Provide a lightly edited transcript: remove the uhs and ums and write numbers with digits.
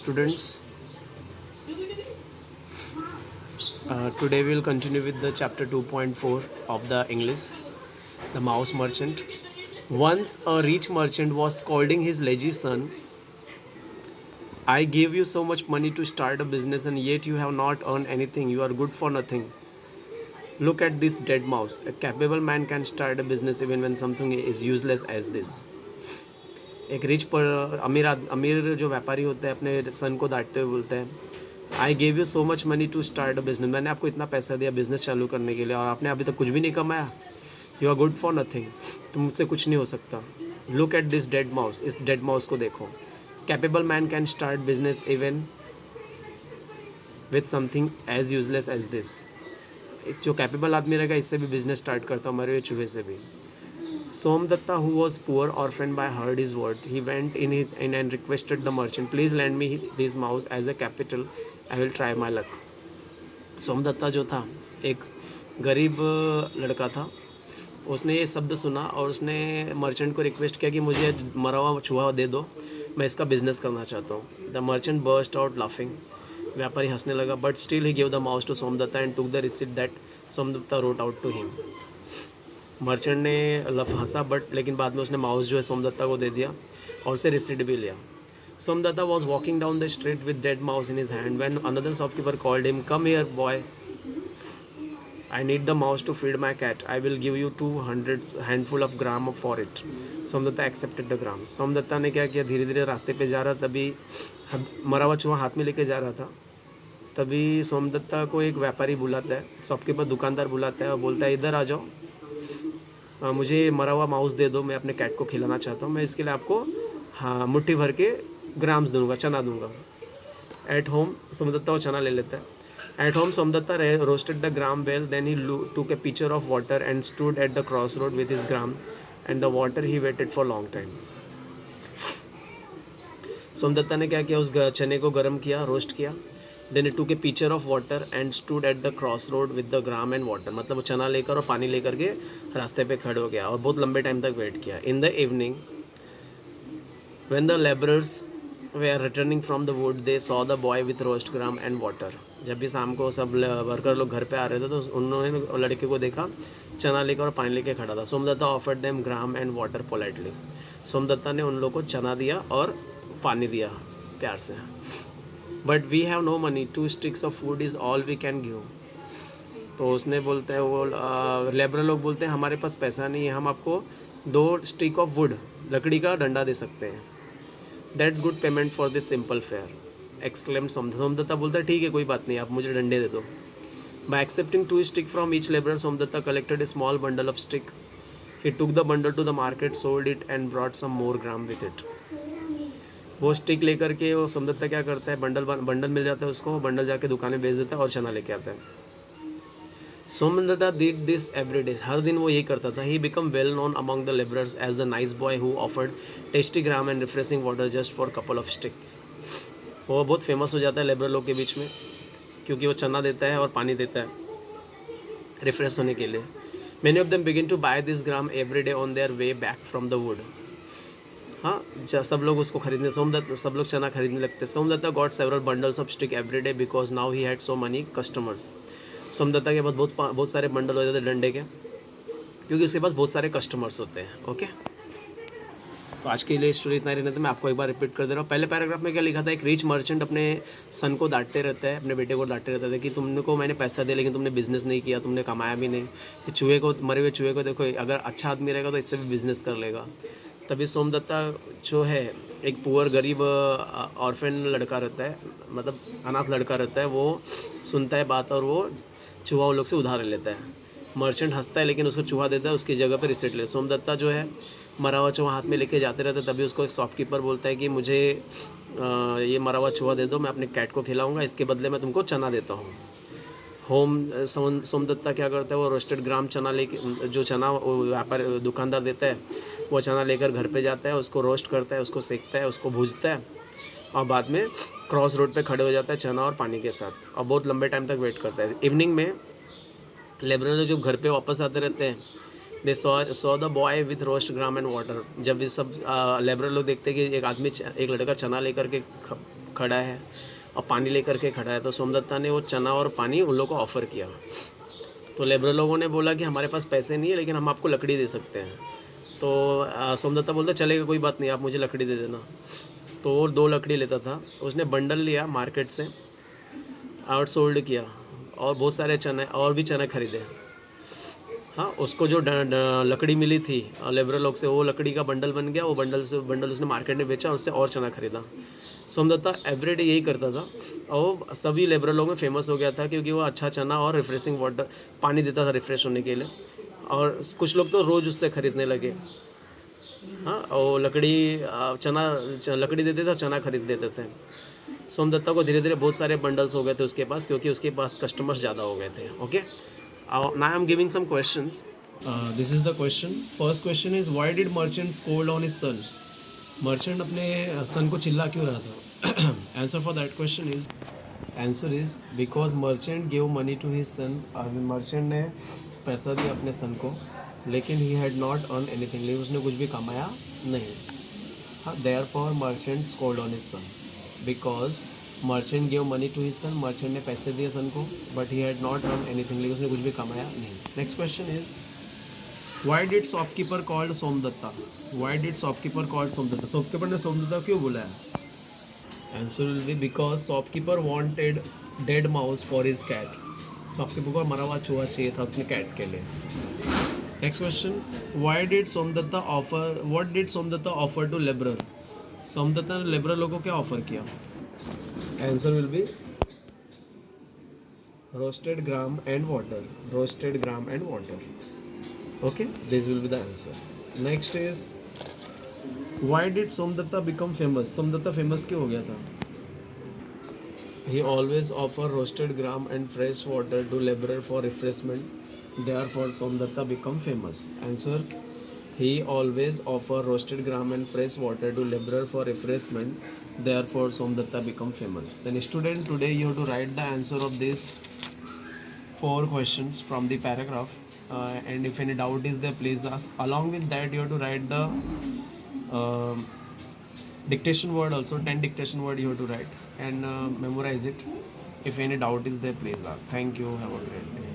Students, today we will continue with the chapter 2.4 of the English, the mouse merchant. Once a rich merchant was scolding his lazy son, I gave you so much money to start a business and yet you have not earned anything. You are good for nothing. Look at this dead mouse. A capable man can start a business even when something is useless as this. एक rich पर अमीर जो व्यापारी होते हैं अपने son को डांटते हुए बोलते हैं, I gave you so much money to start a business. मैंने आपको इतना पैसा दिया बिजनेस चालू करने के लिए और आपने अभी तक कुछ भी नहीं कमाया. You are good for nothing. तो मुझसे कुछ नहीं हो सकता. Look at this dead mouse. इस डेड माउस को देखो. Capable man can start business even with something as useless as this. जो कैपेबल आदमी रहेगा इससे भी बिजनेस स्टार्ट करता हूँ, मरे हुए चूहे से भी. Somdatta, who was poor orphan by heard his word. He went in and requested the merchant, please lend me this mouse as a capital. I will try my luck. Somdatta जो था एक गरीब लड़का था. उसने ये शब्द सुना और उसने मर्चेंट को रिक्वेस्ट किया कि मुझे मरा हुआ चूहा दे दो, मैं इसका बिजनेस करना चाहता हूँ. The merchant burst out laughing. व्यापारी हंसने लगा. But still he give the mouse to Somdatta and took the receipt that Somdatta wrote out to him. Merchant ने हंसा बट लेकिन बाद में उसने माउस जो है सोमदत्ता को दे दिया और उसे रिसीट भी लिया. Somdatta was walking down the street with dead mouse in his hand when another shopkeeper called him, come here boy, I need the mouse to feed my cat. I will give you 200 handful of gram for it. Somdatta accepted the gram. Somdatta ने क्या किया, धीरे धीरे रास्ते पे जा रहा, तभी मरा हुआ चूहा हाथ में लेके जा रहा था. तभी सोमदत्ता को एक व्यापारी बुलाता है, शॉपकीपर दुकानदार बुलाता है और बोलता है, इधर आ जाओ, मुझे मरा हुआ माउस दे दो, मैं अपने कैट को खिलाना चाहता हूँ. मैं इसके लिए आपको मुट्ठी भर के ग्राम्स दूंगा, चना दूंगा. एट होम सोमदत्ता वो चना ले लेता है. At home Somdatta roasted the gram well. Then he took a pitcher of water and stood at the cross road with his gram and the water he waited for long time. Somdatta ने क्या किया, उस चने को गर्म किया, रोस्ट किया. Then it took a pitcher of water and stood at the cross road with the gram and water. मतलब वो चना लेकर और पानी लेकर के रास्ते पे खड़े हो गया और बहुत लंबे टाइम तक वेट किया. In the evening when the labourers were returning from the wood they saw the boy with roast gram and water. जब भी शाम को सब वर्कर लोग घर पे आ रहे थे तो उन्होंने लड़के को देखा चना लेकर और पानी लेकर खड़ा था. Somdatta offered them gram and water politely. Somdatta ने उन लोगों को चना दिया और पानी दिया प्यार से. But we have no money, 2 sticks of food is all we can give. तो उसने बोलते हैं, वो लेबर लोग बोलते हैं हमारे पास पैसा नहीं है, हम आपको 2 स्टिक ऑफ वुड, लकड़ी का डंडा दे सकते हैं. That's good payment for this simple fair. Exclaim Somdatta बोलता है ठीक है कोई बात नहीं, आप मुझे डंडे दे दो. By accepting 2 sticks from each labour Somdatta collected a small bundle of stick. He took the bundle to the market, sold it and brought some more gram with it. वो स्टिक लेकर के वो सोमदत्ता क्या करता है, बंडल मिल जाता है उसको, बंडल जाके दुकान में बेच देता है और चना लेके आता है. Somdatta did this every day. हर दिन वो यही करता था. He become well known among the labourers as the nice boy who offered tasty gram and refreshing water just for couple of sticks. वो बहुत फेमस हो जाता है लेबर लोग के बीच में क्योंकि वो चना देता है और पानी देता है रिफ्रेश होने के लिए. Many of them begin to buy this gram every day on their way back from the wood. हाँ, सब लोग उसको खरीदने, सब लोग चना खरीदने लगते. Somdatta got several bundles of stick every day because now he had so money customers. Somdatta के पास बहुत सारे बंडल हो जाते डंडे के क्योंकि उसके पास बहुत सारे कस्टमर्स होते हैं. ओके, तो आज के लिए स्टोरी इतना ही रहना था. मैं आपको एक बार रिपीट कर दे रहा हूँ. पहले पैराग्राफ में क्या लिखा था, एक रिच मर्चेंट अपने सन को डांटते रहता है, अपने बेटे को डांटते रहता है कि तुमने को मैंने पैसा दिया लेकिन तुमने बिजनेस नहीं किया, तुमने कमाया भी नहीं. चूहे को, मरे हुए चूहे को देखो, अगर अच्छा आदमी रहेगा तो इससे भी बिजनेस कर लेगा. तभी सोमदत्ता जो है एक पुअर गरीब ऑर्फन लड़का रहता है, मतलब अनाथ लड़का रहता है. वो सुनता है बात और वो चूहा उन लोग से उधार लेता है. मर्चेंट हंसता है लेकिन उसको चूहा देता है, उसकी जगह पर रिसीट ले. सोमदत्ता जो है मरा हुआ चूहा हाथ में लेके जाते रहते. तभी उसको एक शॉपकीपर बोलता है कि मुझे ये मरा हुआ चूहा दे दो, मैं अपने कैट को खिलाऊंगा, इसके बदले मैं तुमको चना देता हूँ. सोमदत्ता क्या करता है, वो रोस्टेड ग्राम चना लेके, जो चना व्यापार दुकानदार देता है वो चना लेकर घर पे जाता है, उसको रोस्ट करता है, उसको सेकता है, उसको भूजता है और बाद में क्रॉस रोड पे खड़े हो जाता है चना और पानी के साथ और बहुत लंबे टाइम तक वेट करता है. इवनिंग में लेबर जो घर पे वापस आते रहते हैं, दे saw the boy with roast gram and water. जब ये सब लेबर लोग देखते हैं कि एक लड़का चना लेकर के खड़ा है और पानी लेकर के खड़ा है, तो सोमदत्ता ने वो चना और पानी उन लोगों को ऑफ़र किया। तो लेबर लोगों ने बोला कि हमारे पास पैसे नहीं है लेकिन हम आपको लकड़ी दे सकते हैं। तो सोमदत्ता बोलता चलेगा, कोई बात नहीं, आप मुझे लकड़ी दे देना। तो वो 2 लकड़ी लेता था, उसने बंडल लिया मार्केट से और सोल्ड किया और बहुत सारे चने और भी चने खरीदे। हाँ, उसको जो लकड़ी मिली थी लेबर लोग से, वो लकड़ी का बंडल बन गया। वो बंडल उसने मार्केट में बेचा, उससे और चना खरीदा। सोमदत्ता एवरीडे यही करता था और वो सभी लेबर लोगों में फेमस हो गया था क्योंकि वो अच्छा चना और रिफ्रेशिंग वाटर पानी देता था रिफ़्रेश होने के लिए। और कुछ लोग तो रोज़ उससे ख़रीदने लगे। हाँ, और लकड़ी लकड़ी देते थे और चना खरीद देते थे। सोमदत्ता को धीरे धीरे बहुत सारे बंडल्स हो गए थे उसके पास, क्योंकि उसके पास कस्टमर्स ज़्यादा हो गए थे। Okay, now I am giving some questions. This is the question. First question is why did merchant scold on his son? Merchant अपने सन को चिल्ला क्यों रहा था? Answer for that question is, answer is because merchant give money to his son. Merchant ने पैसा दिया अपने सन को, लेकिन he had not earn anything, लेकिन उसने कुछ भी कमाया नहीं। हाँ, therefore merchant scold on his son because merchant give money to his son. Merchant ने पैसे दिए सन को, but he had not earn anything, लेकिन उसने कुछ भी कमाया नहीं। Next question is, why did shopkeeper called Somdatta? Why did shopkeeper called Somdatta? Shopkeeper ने सोमदत्ता क्यों बुलाया? Answer will be because shopkeeper wanted dead mouse for his cat. Shopkeeper को मरा हुआ चूहा चाहिए था अपने कैट के लिए। Next question, what did Somdatta offer to labourer? Somdatta ने लेबरर लोगों को क्या ऑफर किया? Answer will be roasted gram and water. Roasted gram and water. Okay, this will be the answer. Next is, why did Somdatta become famous? Somdatta famous क्यों हो गया था? He always offer roasted gram and fresh water to laborer for refreshment. Therefore, Somdatta become famous. Answer: he always offer roasted gram and fresh water to laborer for refreshment. Therefore, Somdatta become famous. Then, student, today you have to write the answer of these 4 questions from the paragraph. And if any doubt is there, please ask. Along with that, you have to write the dictation word also. 10 dictation word you have to write and memorize it. If any doubt is there, please ask. Thank you. Have a great day.